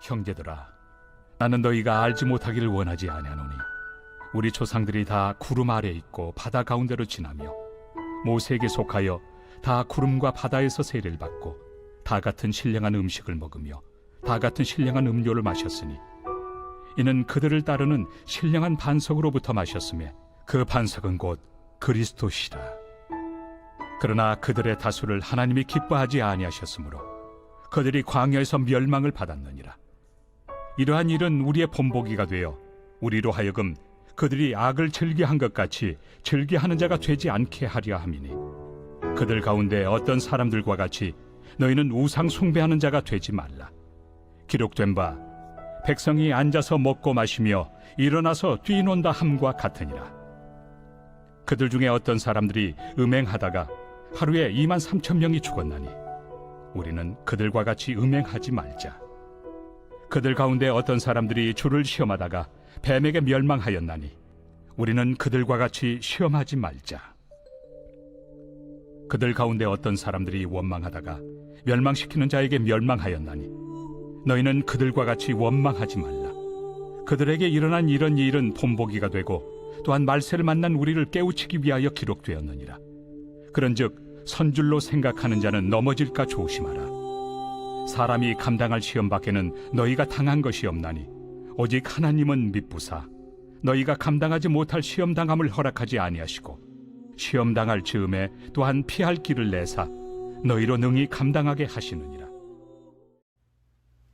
형제들아, 나는 너희가 알지 못하기를 원하지 아니하노니 우리 조상들이 다 구름 아래 있고 바다 가운데로 지나며 모세에게 속하여 다 구름과 바다에서 세례를 받고 다 같은 신령한 음식을 먹으며 다 같은 신령한 음료를 마셨으니 이는 그들을 따르는 신령한 반석으로부터 마셨으며 그 반석은 곧 그리스도시라. 그러나 그들의 다수를 하나님이 기뻐하지 아니하셨으므로 그들이 광야에서 멸망을 받았느니라. 이러한 일은 우리의 본보기가 되어 우리로 하여금 그들이 악을 즐겨한 것 같이 즐겨하는 자가 되지 않게 하려 함이니 그들 가운데 어떤 사람들과 같이 너희는 우상 숭배하는 자가 되지 말라. 기록된 바 백성이 앉아서 먹고 마시며 일어나서 뛰논다 함과 같으니라. 그들 중에 어떤 사람들이 음행하다가 하루에 23,000명이 죽었나니 우리는 그들과 같이 음행하지 말자. 그들 가운데 어떤 사람들이 주를 시험하다가 뱀에게 멸망하였나니 우리는 그들과 같이 시험하지 말자. 그들 가운데 어떤 사람들이 원망하다가 멸망시키는 자에게 멸망하였나니 너희는 그들과 같이 원망하지 말라. 그들에게 일어난 이런 일은 본보기가 되고 또한 말세를 만난 우리를 깨우치기 위하여 기록되었느니라. 그런즉 선줄로 생각하는 자는 넘어질까 조심하라. 사람이 감당할 시험 밖에는 너희가 당한 것이 없나니 오직 하나님은 미쁘사 너희가 감당하지 못할 시험 당함을 허락하지 아니하시고 시험 당할 즈음에 또한 피할 길을 내사 너희로 능히 감당하게 하시느니라.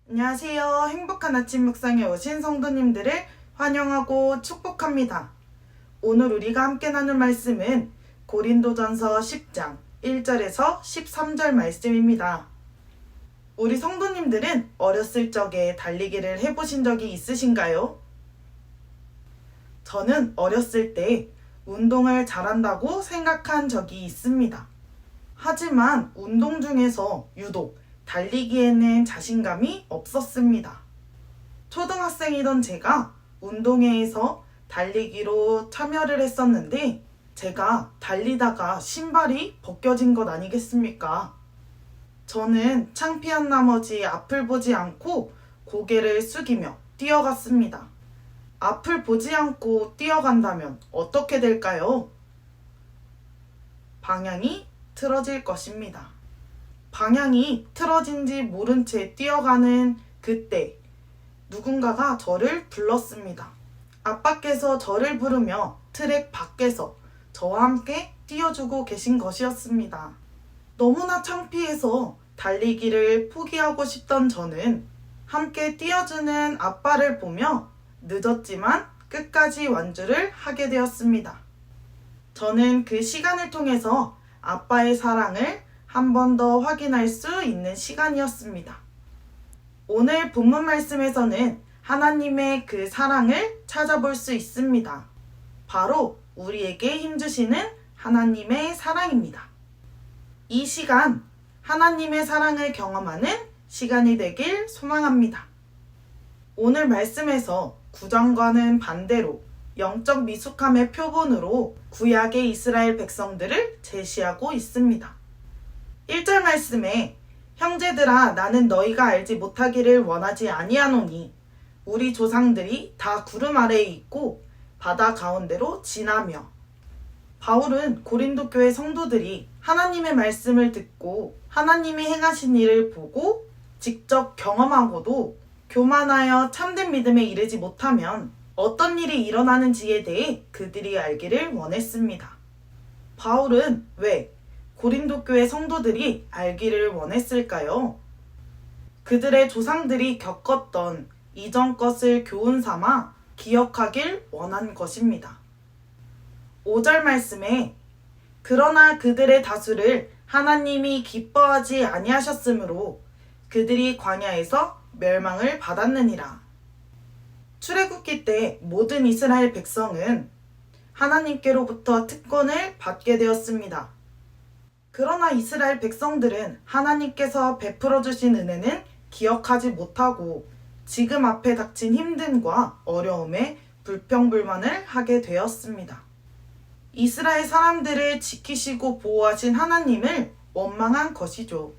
안녕하세요. 행복한 아침 묵상에 오신 성도님들을 환영하고 축복합니다. 오늘 우리가 함께 나눌 말씀은 고린도전서 10장 1절에서 13절 말씀입니다. 우리 성도님들은 어렸을 적에 달리기를 해보신 적이 있으신가요? 저는 어렸을 때 운동을 잘한다고 생각한 적이 있습니다. 하지만 운동 중에서 유독 달리기에는 자신감이 없었습니다. 초등학생이던 제가 운동회에서 달리기로 참여를 했었는데 제가 달리다가 신발이 벗겨진 것 아니겠습니까? 저는 창피한 나머지 앞을 보지 않고 고개를 숙이며 뛰어갔습니다. 앞을 보지 않고 뛰어간다면 어떻게 될까요? 방향이 틀어질 것입니다. 방향이 틀어진지 모른 채 뛰어가는 그때 누군가가 저를 불렀습니다. 아빠께서 저를 부르며 트랙 밖에서 저와 함께 뛰어주고 계신 것이었습니다. 너무나 창피해서 달리기를 포기하고 싶던 저는 함께 뛰어주는 아빠를 보며 늦었지만 끝까지 완주를 하게 되었습니다. 저는 그 시간을 통해서 아빠의 사랑을 한 번 더 확인할 수 있는 시간이었습니다. 오늘 본문 말씀에서는 하나님의 그 사랑을 찾아볼 수 있습니다. 바로 우리에게 힘주시는 하나님의 사랑입니다. 이 시간 하나님의 사랑을 경험하는 시간이 되길 소망합니다. 오늘 말씀에서 구전과는 반대로 영적 미숙함의 표본으로 구약의 이스라엘 백성들을 제시하고 있습니다. 1절 말씀에 형제들아 나는 너희가 알지 못하기를 원하지 아니하노니 우리 조상들이 다 구름 아래에 있고 바다 가운데로 지나며. 바울은 고린도 교회 성도들이 하나님의 말씀을 듣고 하나님이 행하신 일을 보고 직접 경험하고도 교만하여 참된 믿음에 이르지 못하면 어떤 일이 일어나는지에 대해 그들이 알기를 원했습니다. 바울은 왜 고린도 교회 성도들이 알기를 원했을까요? 그들의 조상들이 겪었던 이전 것을 교훈 삼아 기억하길 원한 것입니다. 5절 말씀에 그러나 그들의 다수를 하나님이 기뻐하지 아니하셨으므로 그들이 광야에서 멸망을 받았느니라. 출애굽기 때 모든 이스라엘 백성은 하나님께로부터 특권을 받게 되었습니다. 그러나 이스라엘 백성들은 하나님께서 베풀어 주신 은혜는 기억하지 못하고 지금 앞에 닥친 힘듦과 어려움에 불평불만을 하게 되었습니다. 이스라엘 사람들을 지키시고 보호하신 하나님을 원망한 것이죠.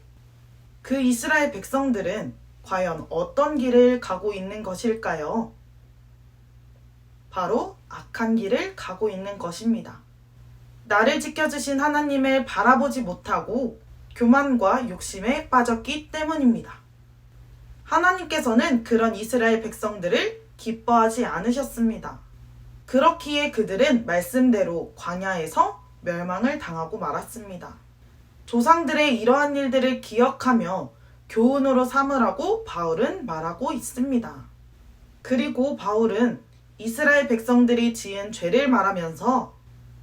그 이스라엘 백성들은 과연 어떤 길을 가고 있는 것일까요? 바로 악한 길을 가고 있는 것입니다. 나를 지켜주신 하나님을 바라보지 못하고 교만과 욕심에 빠졌기 때문입니다. 하나님께서는 그런 이스라엘 백성들을 기뻐하지 않으셨습니다. 그렇기에 그들은 말씀대로 광야에서 멸망을 당하고 말았습니다. 조상들의 이러한 일들을 기억하며 교훈으로 삼으라고 바울은 말하고 있습니다. 그리고 바울은 이스라엘 백성들이 지은 죄를 말하면서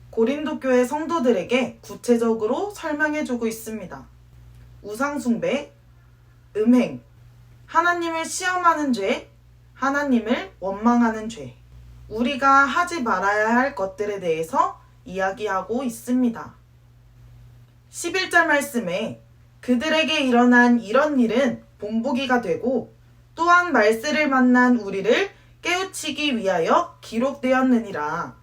고린도 교회 성도들에게 구체적으로 설명해주고 있습니다. 우상숭배, 음행, 하나님을 시험하는 죄, 하나님을 원망하는 죄, 우리가 하지 말아야 할 것들에 대해서 이야기하고 있습니다. 11절 말씀에 그들에게 일어난 이런 일은 본보기가 되고 또한 말세를 만난 우리를 깨우치기 위하여 기록되었느니라.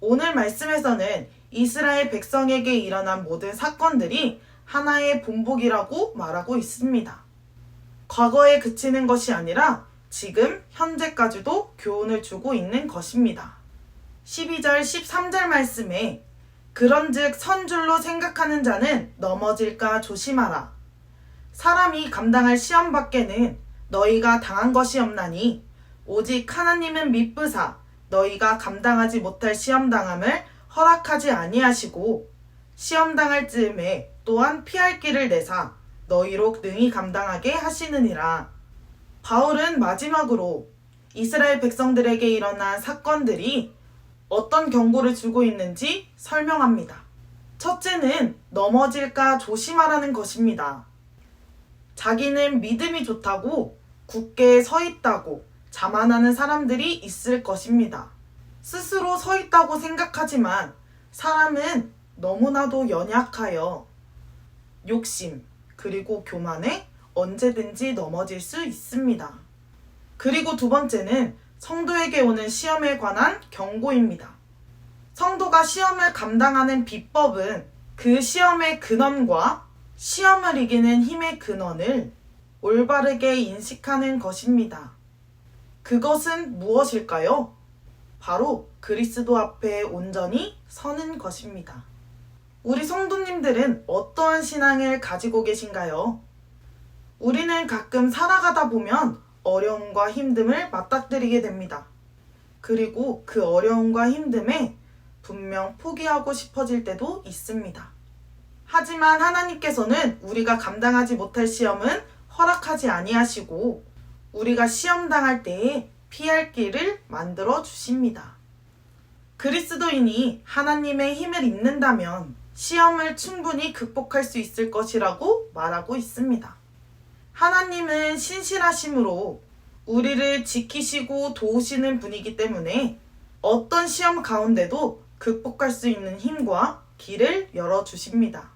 오늘 말씀에서는 이스라엘 백성에게 일어난 모든 사건들이 하나의 본보기라고 말하고 있습니다. 과거에 그치는 것이 아니라 지금 현재까지도 교훈을 주고 있는 것입니다. 12절 13절 말씀에 그런즉 선줄로 생각하는 자는 넘어질까 조심하라. 사람이 감당할 시험 밖에는 너희가 당한 것이 없나니 오직 하나님은 미쁘사 너희가 감당하지 못할 시험 당함을 허락하지 아니하시고 시험 당할 즈음에 또한 피할 길을 내사 너희로 능히 감당하게 하시느니라. 바울은 마지막으로 이스라엘 백성들에게 일어난 사건들이 어떤 경고를 주고 있는지 설명합니다. 첫째는 넘어질까 조심하라는 것입니다. 자기는 믿음이 좋다고 굳게 서 있다고 자만하는 사람들이 있을 것입니다. 스스로 서 있다고 생각하지만 사람은 너무나도 연약하여 욕심 그리고 교만에 언제든지 넘어질 수 있습니다. 그리고 두 번째는 성도에게 오는 시험에 관한 경고입니다. 성도가 시험을 감당하는 비법은 그 시험의 근원과 시험을 이기는 힘의 근원을 올바르게 인식하는 것입니다. 그것은 무엇일까요? 바로 그리스도 앞에 온전히 서는 것입니다. 우리 성도님들은 어떠한 신앙을 가지고 계신가요? 우리는 가끔 살아가다 보면 어려움과 힘듦을 맞닥뜨리게 됩니다. 그리고 그 어려움과 힘듦에 분명 포기하고 싶어질 때도 있습니다. 하지만 하나님께서는 우리가 감당하지 못할 시험은 허락하지 아니하시고 우리가 시험 당할 때에 피할 길을 만들어 주십니다. 그리스도인이 하나님의 힘을 입는다면 시험을 충분히 극복할 수 있을 것이라고 말하고 있습니다. 하나님은 신실하심으로 우리를 지키시고 도우시는 분이기 때문에 어떤 시험 가운데도 극복할 수 있는 힘과 길을 열어주십니다.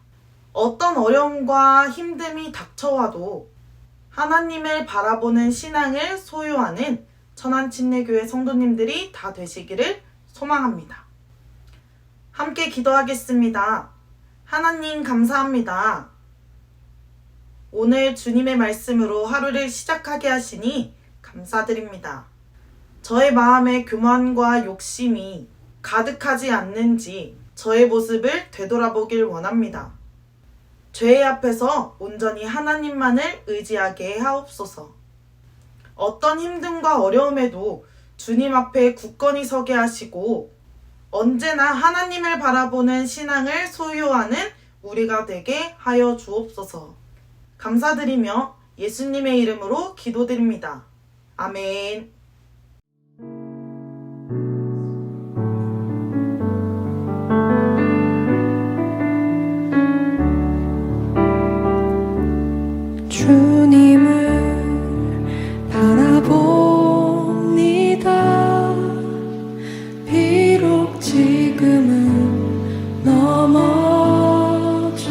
어떤 어려움과 힘듦이 닥쳐와도 하나님을 바라보는 신앙을 소유하는 천안침례교회 성도님들이 다 되시기를 소망합니다. 함께 기도하겠습니다. 하나님 감사합니다. 오늘 주님의 말씀으로 하루를 시작하게 하시니 감사드립니다. 저의 마음에 교만과 욕심이 가득하지 않는지 저의 모습을 되돌아보길 원합니다. 죄의 앞에서 온전히 하나님만을 의지하게 하옵소서. 어떤 힘듦과 어려움에도 주님 앞에 굳건히 서게 하시고 언제나 하나님을 바라보는 신앙을 소유하는 우리가 되게 하여 주옵소서. 감사드리며 예수님의 이름으로 기도드립니다. 아멘. 주님을 바라봅니다. 비록 지금은 넘어져도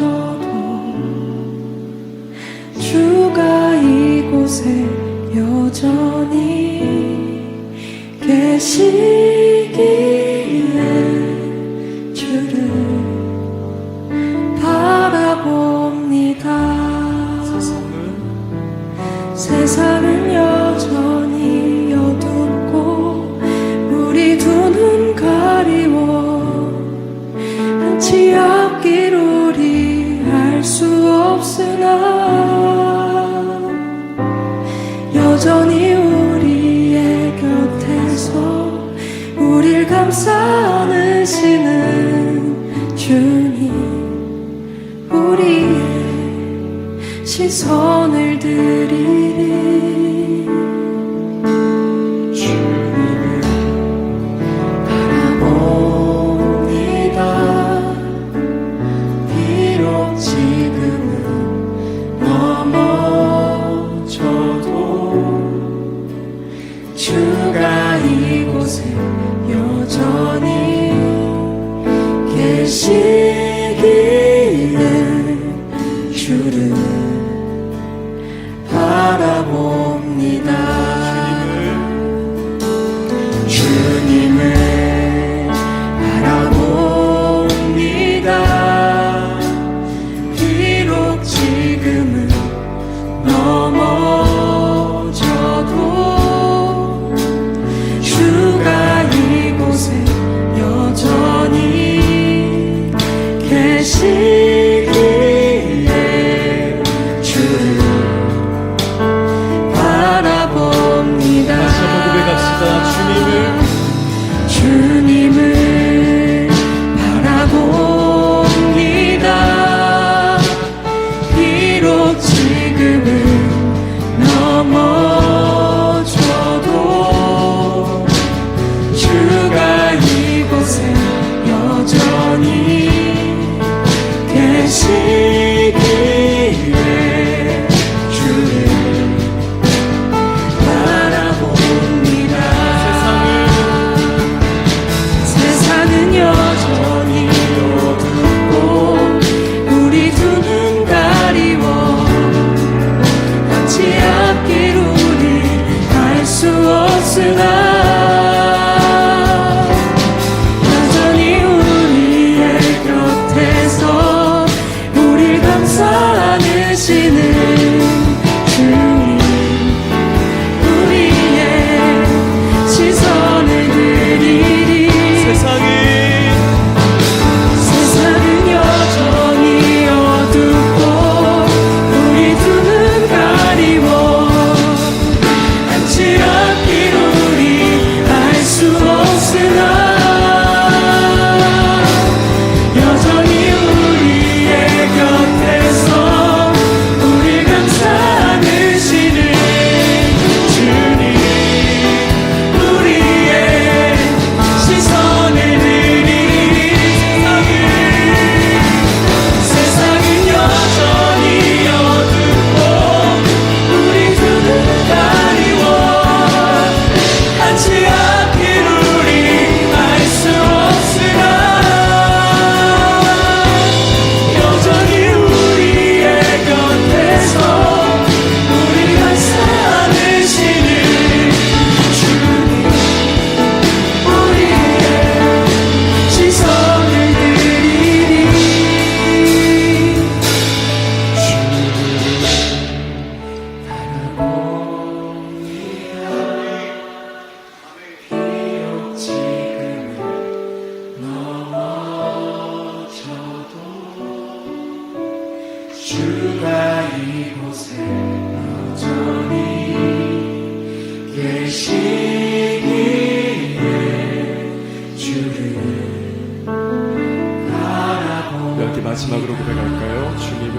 주가 이곳에 여전히 계시기에 주를 바라봅니다. 세상을 시선을 드리리 주님을 바라봅니다. 비록 지금은 넘어져도 주가 이곳에 여전히 계시기에 주를 바라봅니다. 주님을 바라봅니다. 비록 지금은 넘어져도 주가 이곳에 여전히 계시기에 주를 바라봅니다. 다시 한번 고백합시다. 주님을 바라봅니다. 비록 지금은 넘어져도 주가 이곳에 여전히 계시기에 주를 바라봅니다. 세상은 여전히 어둡고 우리 두 눈 가리워 같이 앞길 우리 알 수 없으나 여전히 우리의 곁에서 우릴 감싸 안으시는 주님, 우리의 시선을 드리리. 세상은 여전히 어둡고 우리 두 눈 가리워 앉지 않길 우리 알 수 없으나 여전히 우리의 곁에서 우릴 감싸 안으시는 주님, 우리의 시선을 드리리. 세상은 여전히 어둡고 우리 두 눈 가리워 앉지 않길 우리 알 수 없으나 여전히 우리의 곁에서 우리 감싸 안으시는 주님, 우리의 시선을 드리리. 비록 지금은 넘어져도 주가 이곳에 여전히 계시기에 주를 바라봅니다. 이렇게 마지막으로 고백할까요? 주님을